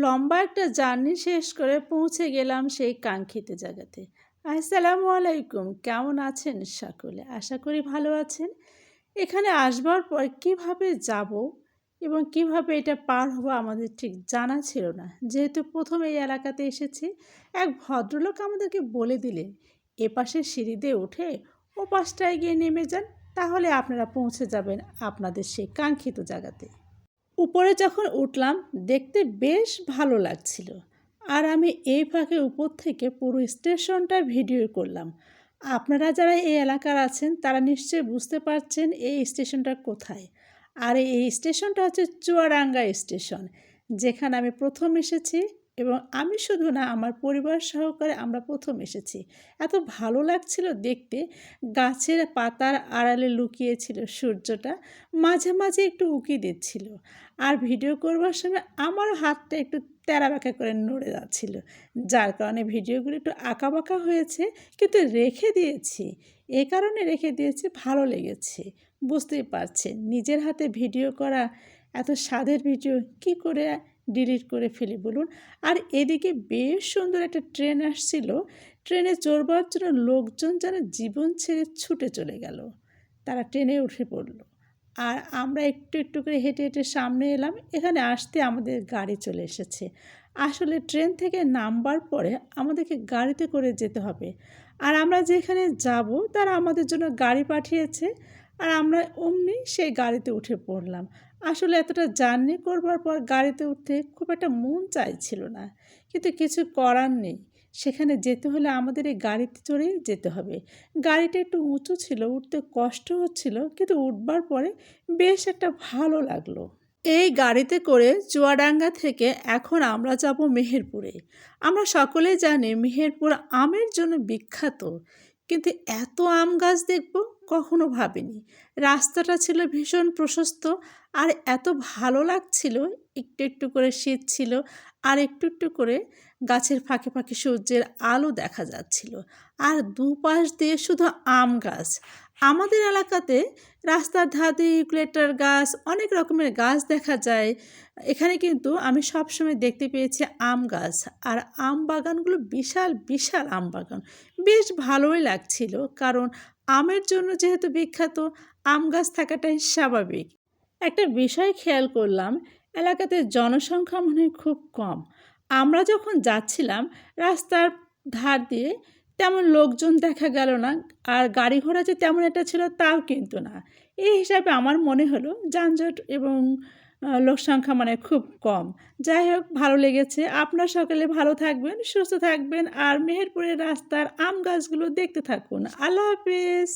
লম্বা একটা জার্নি শেষ করে পৌঁছে গেলাম সেই কাঙ্ক্ষিত জায়গাতে। আসসালামু আলাইকুম। কেমন আছেন সকলে? আশা করি ভালো আছেন। এখানে আসবার পর কিভাবে যাব এবং কিভাবে এটা পার হবো আমাদের ঠিক জানা ছিল না। যেহেতু ১ম এই এলাকাতে এসেছি, এক ভদ্রলোক আমাদেরকে বলে দিলেন, এপাশের সিঁড়ি দিয়ে উঠে ওপাশটায় গিয়ে নেমে যান। তাহলে আপনারা পৌঁছে যাবেন আপনাদের সেই কাঙ্ক্ষিত জায়গাতে। উপরে যখন উঠলাম দেখতে বেশ ভালো লাগছিল। আর আমি এই ফাঁকে উপর থেকে পুরো স্টেশনটার ভিডিও করলাম। আপনারা যারা এই এলাকার আছেন তারা নিশ্চয়ই বুঝতে পারছেন এই স্টেশনটা কোথায়। আর এই স্টেশনটা হচ্ছে চুয়াডাঙ্গা স্টেশন, যেখানে আমি প্রথম এসেছি। এবং আমি শুধু না, আমার পরিবার সহকারে আমরা প্রথম এসেছি। এত ভালো লাগছিল দেখতে। গাছের পাতার আড়ালে লুকিয়েছিল সূর্যটা, মাঝে মাঝে একটু উঁকি দিচ্ছিল। আর ভিডিও করবার সময় আমার হাতটা একটু তেড়াবেঁকা করে নড়ে যাচ্ছিল, যার কারণে ভিডিওগুলো একটু আঁকাবাঁকা হয়েছে, কিন্তু রেখে দিয়েছি। এ কারণে রেখে দিয়েছি, ভালো লেগেছে। বুঝতেই পারছেন নিজের হাতে ভিডিও করা এত স্বাদের ভিডিও কি করে ডিলিট করে ফেলি বলুন। আর এদিকে বেশ সুন্দর একটা ট্রেন আসছিল। ট্রেনে চড়বার জন্য লোকজন যেন জীবন ছেড়ে ছুটে চলে গেল। তারা ট্রেনে উঠে পড়ল। আর আমরা একটু একটু করে হেঁটে হেঁটে সামনে এলাম। এখানে আসতে আমাদের গাড়ি চলে এসেছে। আসলে ট্রেন থেকে নামবার পরে আমাদেরকে গাড়িতে করে যেতে হবে। আর আমরা যেখানে যাব তারা আমাদের জন্য গাড়ি পাঠিয়েছে। আর আমরা অমনি সেই গাড়িতে উঠে পড়লাম। আসলে এতটা জার্নি করবার পর গাড়িতে উঠতে খুব একটা মন চাইছিল না, কিন্তু কিছু করার নেই। সেখানে যেতে হলে আমাদের এই গাড়িতে চড়েই যেতে হবে। গাড়িটা একটু উঁচু ছিল, উঠতে কষ্ট হচ্ছিল, কিন্তু উঠবার পরে বেশ একটা ভালো লাগলো। এই গাড়িতে করে চুয়াডাঙ্গা থেকে এখন আমরা যাব মেহেরপুরে। আমরা সকলেই জানি মেহেরপুর আমের জন্য বিখ্যাত, কিন্তু এত আম গাছ দেখব কখনো ভাবিনি। রাস্তাটা ছিল ভীষণ প্রশস্ত, আর এত ভালো লাগছিল। একটু একটু করে শীত ছিল, আর একটু একটু করে গাছের ফাঁকে ফাঁকে সূর্যের আলো দেখা যাচ্ছিল। আর দুপাশ দিয়ে শুধু আম গাছ। আমাদের এলাকাতে রাস্তার ধার দিয়ে ইউক্যালিপটাস গাছ, অনেক রকমের গাছ দেখা যায়। এখানে কিন্তু আমি সবসময় দেখতে পেয়েছি আম গাছ। আর আম বাগানগুলো বিশাল বিশাল আম বাগান। বেশ ভালোই লাগছিল, কারণ আমের জন্য যেহেতু বিখ্যাত, আম গাছ থাকাটাই স্বাভাবিক। একটা বিষয় খেয়াল করলাম, এলাকাতে জনসংখ্যা মনে হয় খুব কম। আমরা যখন যাচ্ছিলাম রাস্তার ধার দিয়ে তেমন লোকজন দেখা গেল না। আর গাড়ি ঘোড়া যে তেমন একটা ছিল তাও কিন্তু না। এই হিসাবে আমার মনে হলো যানজট এবং লোক সংখ্যা মানে খুব কম। যাই হোক, ভালো লেগেছে। আপনার সকলে ভালো থাকবেন, সুস্থ থাকবেন, আর মেহেরপুরের রাস্তার আম গাছগুলো দেখতে থাকুন। আল্লাহ হাফেজ।